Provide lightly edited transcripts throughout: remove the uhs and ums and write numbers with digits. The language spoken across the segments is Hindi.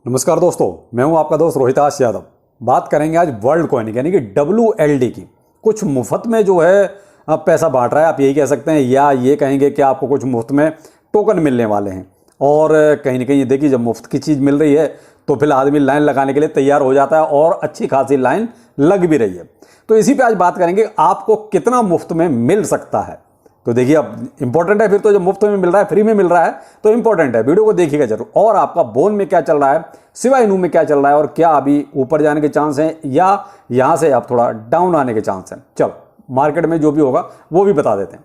नमस्कार दोस्तों, मैं हूं आपका दोस्त रोहिताश यादव। बात करेंगे आज वर्ल्ड कॉइन यानी कि WLD की। कुछ मुफ्त में जो है पैसा बांट रहा है, आप यही कह सकते हैं, या ये कहेंगे कि आपको कुछ मुफ्त में टोकन मिलने वाले हैं। और कहीं ना कहीं देखिए, जब मुफ्त की चीज़ मिल रही है तो फिर आदमी लाइन लगाने के लिए तैयार हो जाता है और अच्छी खासी लाइन लग भी रही है। तो इसी पे आज बात करेंगे, आपको कितना मुफ्त में मिल सकता है। तो देखिए, अब इंपॉर्टेंट है, फिर तो जब मुफ्त में मिल रहा है, फ्री में मिल रहा है तो इंपॉर्टेंट है, वीडियो को देखिएगा जरूर। और आपका बोन में क्या चल रहा है, सिवाय नू में क्या चल रहा है, और क्या अभी ऊपर जाने के चांस हैं या यहां से आप थोड़ा डाउन आने के चांस हैं। चलो, मार्केट में जो भी होगा वो भी बता देते हैं।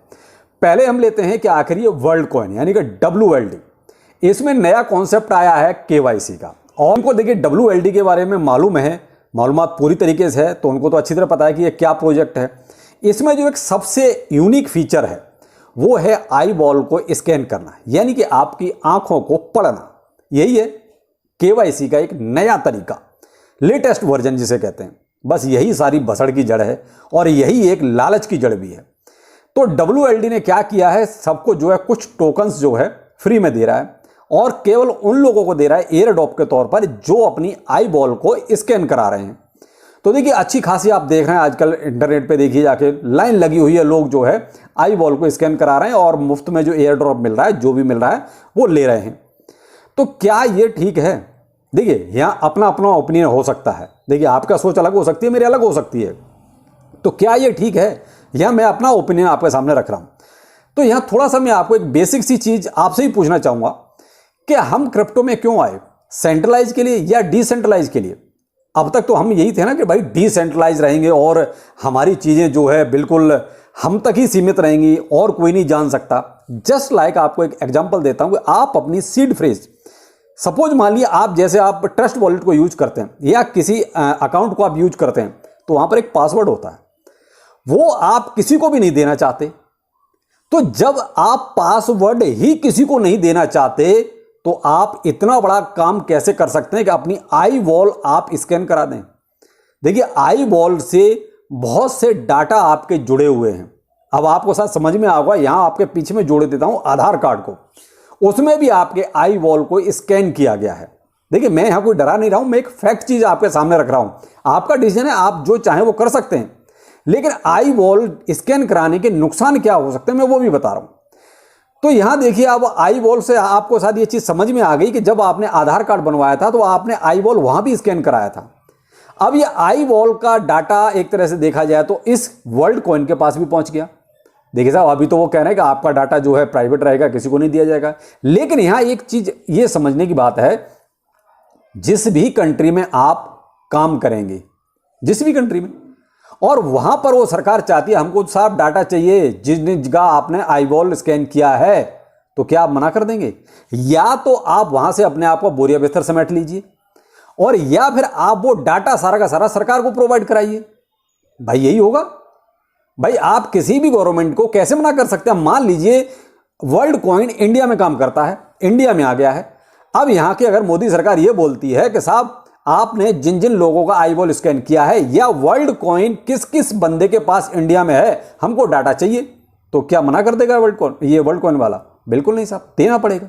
पहले हम लेते हैं कि आखिर ये वर्ल्ड कॉइन यानी कि WLD, इसमें नया कॉन्सेप्ट आया है KYC का। और उनको देखिए, WLD के बारे में मालूम है, मालूमात पूरी तरीके से है, तो उनको तो अच्छी तरह पता है कि ये क्या प्रोजेक्ट है। इसमें जो एक सबसे यूनिक फीचर है वो है आई बॉल को स्कैन करना, यानी कि आपकी आंखों को पढ़ना। यही है KYC का एक नया तरीका, लेटेस्ट वर्जन जिसे कहते हैं। बस यही सारी भसड़ की जड़ है और यही एक लालच की जड़ भी है। तो WLD ने क्या किया है, सबको जो है कुछ टोकन्स जो है फ्री में दे रहा है, और केवल उन लोगों को दे रहा है एयर ड्रॉप के तौर पर जो अपनी आई बॉल को स्कैन करा रहे हैं। तो देखिए, अच्छी खासी आप देख रहे हैं आजकल इंटरनेट पे, देखिए जाके लाइन लगी हुई है, लोग जो है आई बॉल को स्कैन करा रहे हैं और मुफ्त में जो एयर ड्रॉप मिल रहा है, जो भी मिल रहा है वो ले रहे हैं। तो क्या ये ठीक है? देखिए, यहाँ अपना अपना ओपिनियन हो सकता है। देखिए, आपका सोच अलग हो सकती है, मेरी अलग हो सकती है। तो क्या ये ठीक है? यह मैं अपना ओपिनियन आपके सामने रख रहा हूं। तो यहां थोड़ा सा मैं आपको एक बेसिक सी चीज आपसे ही पूछना चाहूंगा कि हम क्रिप्टो में क्यों आए, सेंट्रलाइज के लिए या डिसेंट्रलाइज के लिए? अब तक तो हम यही थे ना कि भाई डिसेंट्रलाइज रहेंगे और हमारी चीजें जो है बिल्कुल हम तक ही सीमित रहेंगी और कोई नहीं जान सकता। जस्ट लाइक आपको एक एग्जांपल देता हूं कि आप अपनी सीड फ्रेज, सपोज मान लिया आप जैसे आप ट्रस्ट वॉलेट को यूज करते हैं या किसी अकाउंट को आप यूज करते हैं, तो वहां पर एक पासवर्ड होता है, वो आप किसी को भी नहीं देना चाहते। तो जब आप पासवर्ड ही किसी को नहीं देना चाहते, तो आप इतना बड़ा काम कैसे कर सकते हैं कि अपनी आई वॉल आप स्कैन करा दें? देखिए, आई वॉल से बहुत से डाटा आपके जुड़े हुए हैं। अब आपको साथ समझ में आएगा, यहां आपके पीछे में जोड़ देता हूं आधार कार्ड को, उसमें भी आपके आई वॉल को स्कैन किया गया है। देखिए, मैं यहां कोई डरा नहीं रहा हूं, मैं एक फैक्ट चीज आपके सामने रख रहा हूं। आपका डिसीजन है, आप जो चाहें वो कर सकते हैं, लेकिन आई वॉल स्कैन कराने के नुकसान क्या हो सकते हैं मैं वो भी बता रहा हूं। तो यहां देखिए, अब आई वॉल से आपको शायद ये चीज समझ में आ गई कि जब आपने आधार कार्ड बनवाया था तो आपने आई वॉल वहां भी स्कैन कराया था। अब ये आई वॉल का डाटा एक तरह से देखा जाए तो इस वर्ल्ड कॉइन के पास भी पहुंच गया। देखिए साहब, अभी तो वो कह रहे हैं कि आपका डाटा जो है प्राइवेट रहेगा, किसी को नहीं दिया जाएगा। लेकिन यहां एक चीज ये समझने की बात है, जिस भी कंट्री में आप काम करेंगे, जिस भी कंट्री में, और वहां पर वो सरकार चाहती है हमको साफ डाटा चाहिए, जिस जगह आपने आई वॉल स्कैन किया है, तो क्या आप मना कर देंगे? या तो आप वहां से अपने आप को बोरिया बिस्तर समेट लीजिए, और या फिर आप वो डाटा सारा का सारा सरकार को प्रोवाइड कराइए। भाई यही होगा। भाई आप किसी भी गवर्नमेंट को कैसे मना कर सकते हैं? मान लीजिए वर्ल्ड कॉइन इंडिया में काम करता है, इंडिया में आ गया है। अब यहां की अगर मोदी सरकार ये बोलती है कि साहब आपने जिन जिन लोगों का आई वॉल स्कैन किया है या वर्ल्ड कॉइन किस किस बंदे के पास इंडिया में है, हमको डाटा चाहिए, तो क्या मना कर देगा वर्ल्ड कॉइन वाला? बिल्कुल नहीं साहब, देना पड़ेगा।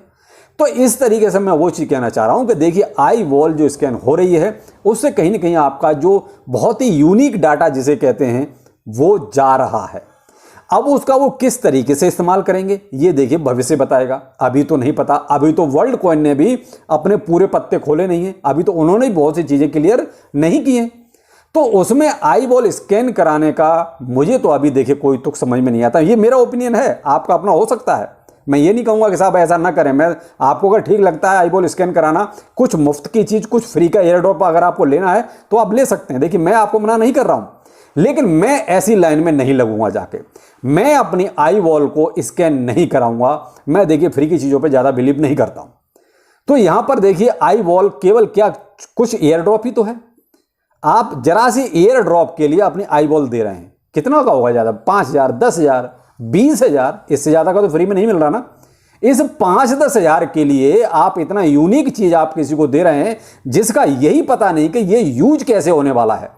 तो इस तरीके से मैं वो चीज कहना चाह रहा हूं कि देखिए, आई वॉल जो स्कैन हो रही है उससे कहीं ना कहीं आपका जो बहुत ही यूनिक डाटा जिसे कहते हैं वो जा रहा है। अब उसका वो किस तरीके से इस्तेमाल करेंगे ये देखिए भविष्य बताएगा, अभी तो नहीं पता। अभी तो वर्ल्ड कॉइन ने भी अपने पूरे पत्ते खोले नहीं है, अभी तो उन्होंने बहुत सी चीजें क्लियर नहीं की हैं। तो उसमें आई बॉल स्कैन कराने का मुझे तो अभी देखिए कोई तुक समझ में नहीं आता। ये मेरा ओपिनियन है, आपका अपना हो सकता है। मैं ये नहीं कहूंगा कि साहब ऐसा ना करें। मैं आपको अगर ठीक लगता है आई बॉल स्कैन कराना, कुछ मुफ्त की चीज, कुछ फ्री का एयर ड्रॉप अगर आपको लेना है तो आप ले सकते हैं। देखिए, मैं आपको मना नहीं कर रहा हूं, लेकिन मैं ऐसी लाइन में नहीं लगूंगा जाके। मैं अपनी आई वॉल को स्कैन नहीं कराऊंगा। मैं देखिए फ्री की चीजों पे ज्यादा बिलीव नहीं करता हूं। तो यहां पर देखिए, आई वॉल केवल क्या कुछ एयर ड्रॉप ही तो है। आप जरा सी एयर ड्रॉप के लिए अपनी आई वॉल दे रहे हैं, कितना का होगा ज्यादा? 5,000, 10,000, 20,000, इससे ज्यादा का तो फ्री में नहीं मिल रहा ना। इस 5-10 हजार के लिए आप इतना यूनिक चीज आप किसी को दे रहे हैं जिसका यही पता नहीं कि ये यूज कैसे होने वाला है।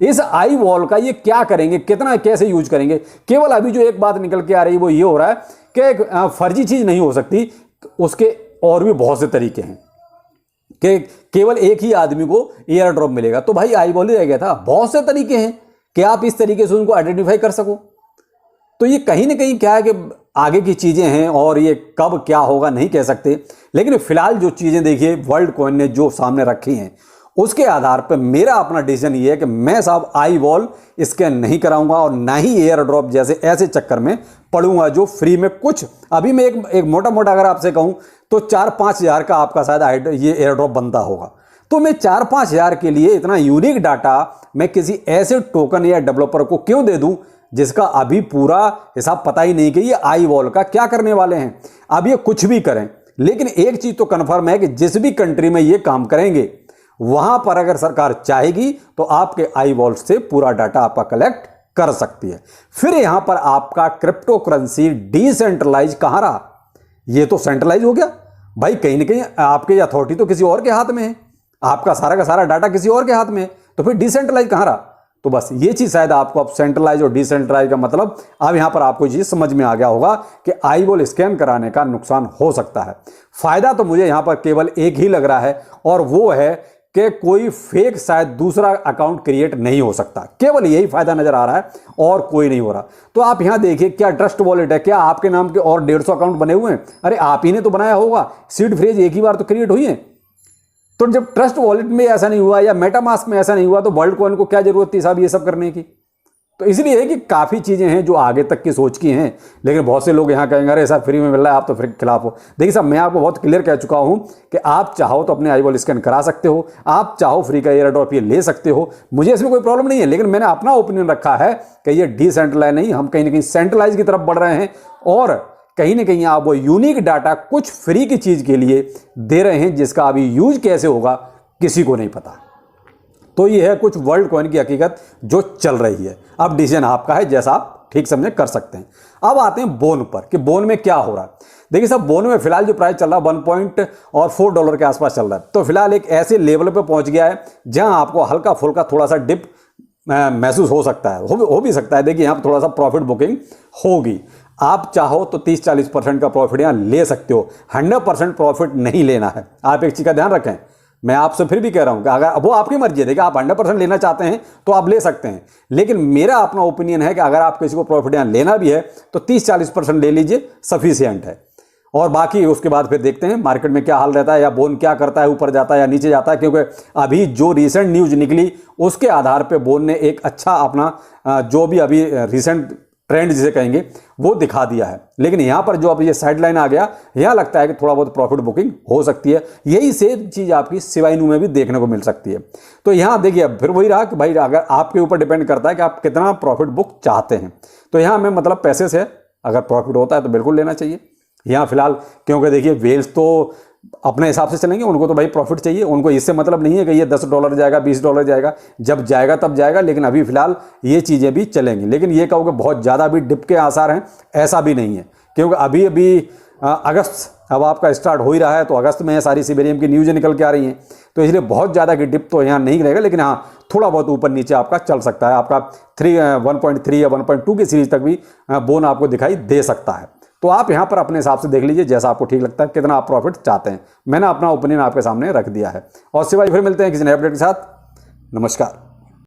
इस आई वॉल का ये क्या करेंगे, कितना कैसे यूज करेंगे। केवल अभी जो एक बात निकल के आ रही है वो ये हो रहा है कि फर्जी चीज नहीं हो सकती, उसके और भी बहुत से तरीके हैं। कि केवल एक ही आदमी को एयर ड्रॉप मिलेगा, तो भाई आई बॉल ही रह गया था। बहुत से तरीके हैं कि आप इस तरीके से उनको आइडेंटिफाई कर सको। तो ये कहीं ना कहीं क्या है कि आगे की चीजें हैं और ये कब क्या होगा नहीं कह सकते, लेकिन फिलहाल जो चीजें देखिए वर्ल्ड कॉइन ने जो सामने रखी हैं उसके आधार पर मेरा अपना डिसीजन ये है कि मैं साहब आई वॉल स्कैन नहीं कराऊंगा और ना ही एयर ड्रॉप जैसे ऐसे चक्कर में पड़ूंगा जो फ्री में कुछ। अभी मैं एक मोटा मोटा अगर आपसे कहूं तो 4-5 हज़ार का आपका शायद ये एयर ड्रॉप बनता होगा। तो मैं 4-5 हज़ार के लिए इतना यूनिक डाटा मैं किसी ऐसे टोकन या डेवलपर को क्यों दे दूं जिसका अभी पूरा हिसाब पता ही नहीं कि ये आई वॉल का क्या करने वाले हैं। अब ये कुछ भी करें, लेकिन एक चीज तो कन्फर्म है कि जिस भी कंट्री में ये काम करेंगे वहां पर अगर सरकार चाहेगी तो आपके आई वॉल से पूरा डाटा आपका कलेक्ट कर सकती है। फिर यहां पर आपका क्रिप्टो करेंसी डिसेंट्रलाइज कहां रहा, ये तो सेंट्रलाइज हो गया भाई। कहीं ना कहीं आपकी अथॉरिटी तो किसी और के हाथ में है, आपका सारा का सारा डाटा किसी और के हाथ में है, तो फिर डिसेंट्रलाइज कहां रहा। तो बस ये चीज शायद आपको अब सेंट्रलाइज और डिसेंट्रलाइज का मतलब अब यहां पर आपको चीज समझ में आ गया होगा कि आई वॉल स्कैन कराने का नुकसान हो सकता है। फायदा तो मुझे यहां पर केवल एक ही लग रहा है और वो है कि कोई फेक शायद दूसरा अकाउंट क्रिएट नहीं हो सकता, केवल यही फायदा नजर आ रहा है और कोई नहीं हो रहा। तो आप यहां देखिए क्या ट्रस्ट वॉलेट है, क्या आपके नाम के और 150 अकाउंट बने हुए हैं? अरे आप ही ने तो बनाया होगा, सीड फ्रेज एक ही बार तो क्रिएट हुई है। तो जब ट्रस्ट वॉलेट में ऐसा नहीं हुआ या मेटामास्क में ऐसा नहीं हुआ तो वर्ल्ड कॉइन को क्या जरूरत थी साहब ये सब करने की। तो इसलिए है कि काफी चीजें हैं जो आगे तक की सोच की हैं, लेकिन बहुत से लोग यहां कहेंगे अरे सर फ्री में मिल रहा है आप तो फिर खिलाफ हो। देखिए साहब मैं आपको बहुत क्लियर कह चुका हूं कि आप चाहो तो अपने आई वॉल स्कैन करा सकते हो, आप चाहो फ्री का एयर ड्रॉप ये ले सकते हो, मुझे इसमें कोई प्रॉब्लम नहीं है। लेकिन मैंने अपना ओपिनियन रखा है कि ये डिसेंट्रलाइज नहीं, हम कहीं ना कहीं सेंट्रलाइज की तरफ बढ़ रहे हैं और कहीं ना कहीं आप वो यूनिक डाटा कुछ फ्री की चीज के लिए दे रहे हैं जिसका अभी यूज कैसे होगा किसी को नहीं पता। तो ये है कुछ वर्ल्ड कॉइन की हकीकत जो चल रही है। अब डिसीजन आपका है, जैसा आप ठीक समझे कर सकते हैं। अब आते हैं बोन पर कि बोन में क्या हो रहा है। देखिए साहब बोन में फिलहाल जो प्राइस चल रहा है $1.4 के आसपास चल रहा है। तो फिलहाल एक ऐसे लेवल पे पहुंच गया है जहां आपको हल्का फुल्का थोड़ा सा डिप महसूस हो सकता है, हो भी सकता है। देखिए यहां पर थोड़ा सा प्रॉफिट बुकिंग होगी। आप चाहो तो 30-40% का प्रॉफिट यहां ले सकते हो, 100% प्रॉफिट नहीं लेना है। आप एक चीज का ध्यान रखें, मैं आपसे फिर भी कह रहा हूं कि अगर वो आपकी मर्जी है, देखिए आप 100% लेना चाहते हैं तो आप ले सकते हैं, लेकिन मेरा अपना ओपिनियन है कि अगर आप किसी को प्रॉफिट यहां लेना भी है तो 30-40% ले लीजिए, सफिशिएंट है। और बाकी उसके बाद फिर देखते हैं मार्केट में क्या हाल रहता है, या बोन क्या करता है, ऊपर जाता है या नीचे जाता है। क्योंकि अभी जो रिसेंट न्यूज निकली उसके आधार पर बोन ने एक अच्छा अपना जो भी अभी रिसेंट ट्रेंड जिसे कहेंगे वो दिखा दिया है। लेकिन यहां पर जो अब ये साइडलाइन आ गया, यहां लगता है कि थोड़ा बहुत प्रॉफिट बुकिंग हो सकती है। यही सेम चीज आपकी सिवाइनू में भी देखने को मिल सकती है। तो यहां देखिए फिर वही रहा कि भाई अगर आपके ऊपर डिपेंड करता है कि आप कितना प्रॉफिट बुक चाहते हैं। तो यहां मैं मतलब पैसे से अगर प्रॉफिट होता है तो बिल्कुल लेना चाहिए यहां फिलहाल, क्योंकि देखिए वेल्स तो अपने हिसाब से चलेंगे, उनको तो भाई प्रॉफिट चाहिए, उनको इससे मतलब नहीं है कि ये $10 जाएगा $20 जाएगा, जब जाएगा तब जाएगा। लेकिन अभी फिलहाल ये चीज़ें भी चलेंगी। लेकिन ये कहो कि बहुत ज़्यादा भी डिप के आसार हैं, ऐसा भी नहीं है, क्योंकि अभी अगस्त अब आपका स्टार्ट हो ही रहा है। तो अगस्त में सारी सिबेरियम की न्यूज़ें निकल के आ रही हैं, तो इसलिए बहुत ज़्यादा की डिप तो यहाँ नहीं रहेगा। लेकिन हाँ थोड़ा बहुत ऊपर नीचे आपका चल सकता है, आपका 1.3 या 1.2 की सीरीज तक भी बोन आपको दिखाई दे सकता है। तो आप यहां पर अपने हिसाब से देख लीजिए जैसा आपको ठीक लगता है, कितना आप प्रॉफिट चाहते हैं। मैंने अपना ओपिनियन आपके सामने रख दिया है। और सिवाय फिर मिलते हैं किसी नए अपडेट के साथ। नमस्कार।